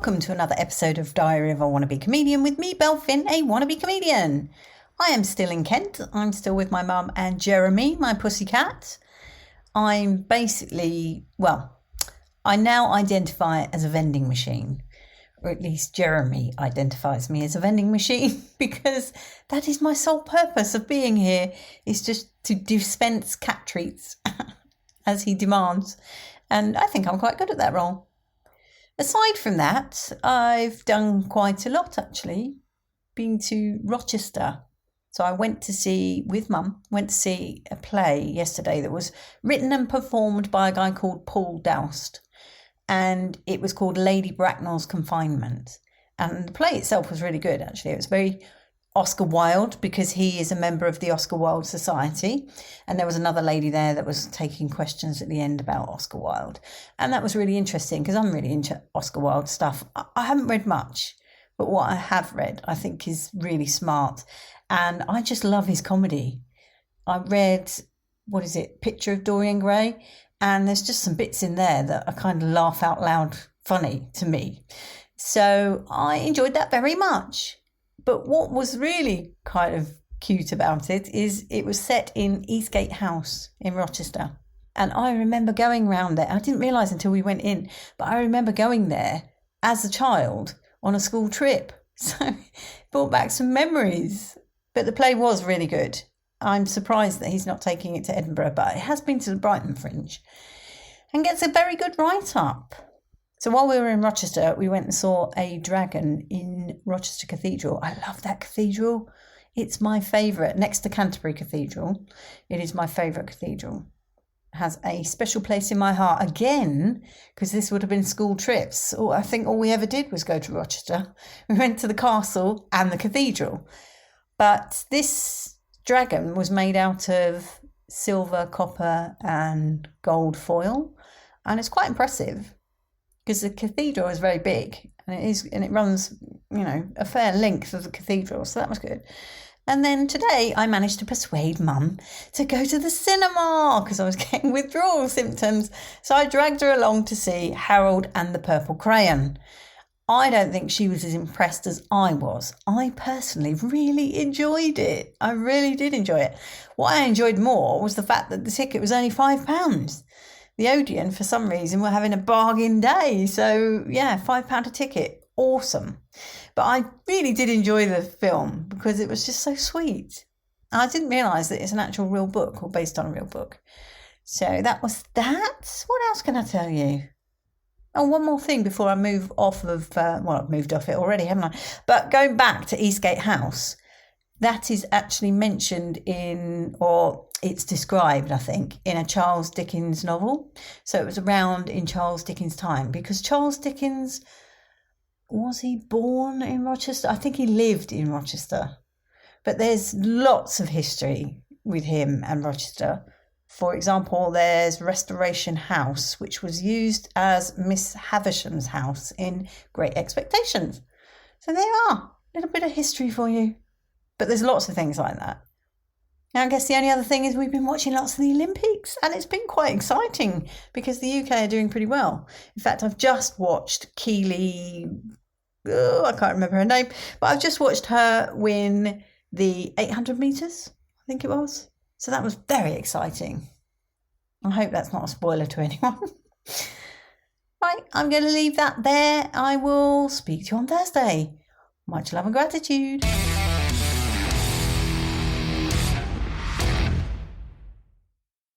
welcome to another episode of Diary of a Wannabe Comedian with me, Belle, a wannabe comedian. I am still in Kent. I'm still with my mum and Jeremy, my pussycat. I'm basically, I now identify as a vending machine, or at least Jeremy identifies me as a vending machine because that is my sole purpose of being here, is just to dispense cat treats as he demands. And I think I'm quite good at that role. Aside from that, I've done quite a lot actually. Been to Rochester. So I went to see a play yesterday that was written and performed by a guy called Paul Doust. And it was called Lady Bracknell's Confinement. And the play itself was really good actually. It was very Oscar Wilde because he is a member of the Oscar Wilde Society. And there was another lady there that was taking questions at the end about Oscar Wilde. And that was really interesting because I'm really into Oscar Wilde stuff. I haven't read much, but what I have read I think is really smart. And I just love his comedy. I read, Picture of Dorian Gray. And there's just some bits in there that are kind of laugh out loud funny to me. So I enjoyed that very much. But what was really kind of cute about it is it was set in Eastgate House in Rochester. And I remember going round there. I didn't realise until we went in, but I remember going there as a child on a school trip. So it brought back some memories. But the play was really good. I'm surprised that he's not taking it to Edinburgh, but it has been to the Brighton Fringe and gets a very good write-up. So while we were in Rochester, we went and saw a dragon in Rochester Cathedral. I love that cathedral. It's my favourite, next to Canterbury Cathedral. It is my favourite cathedral. It has a special place in my heart again, because this would have been school trips. I think all we ever did was go to Rochester. We went to the castle and the cathedral. But this dragon was made out of silver, copper and gold foil. And it's quite impressive because the cathedral is very big and it runs, a fair length of the cathedral. So that was good. And then today I managed to persuade Mum to go to the cinema because I was getting withdrawal symptoms. So I dragged her along to see Harold and the Purple Crayon. I don't think she was as impressed as I was. I personally really enjoyed it. I really did enjoy it. What I enjoyed more was the fact that the ticket was only £5. The Odeon, for some reason, were having a bargain day. So, yeah, £5 a ticket. Awesome. But I really did enjoy the film because it was just so sweet. I didn't realise that it's an actual real book or based on a real book. So that was that. What else can I tell you? Oh, one more thing before I move off of, I've moved off it already, haven't I? But going back to Eastgate House, that is actually mentioned it's described, I think, in a Charles Dickens novel. So it was around in Charles Dickens' time because Charles Dickens, was he born in Rochester? I think he lived in Rochester. But there's lots of history with him and Rochester. For example, there's Restoration House, which was used as Miss Havisham's house in Great Expectations. So there are a little bit of history for you. But there's lots of things like that. Now, I guess the only other thing is we've been watching lots of the Olympics and it's been quite exciting because the UK are doing pretty well. In fact, I've just watched Keely, I can't remember her name, but I've just watched her win the 800 metres, I think it was. So that was very exciting. I hope that's not a spoiler to anyone. Right, I'm going to leave that there. I will speak to you on Thursday. Much love and gratitude.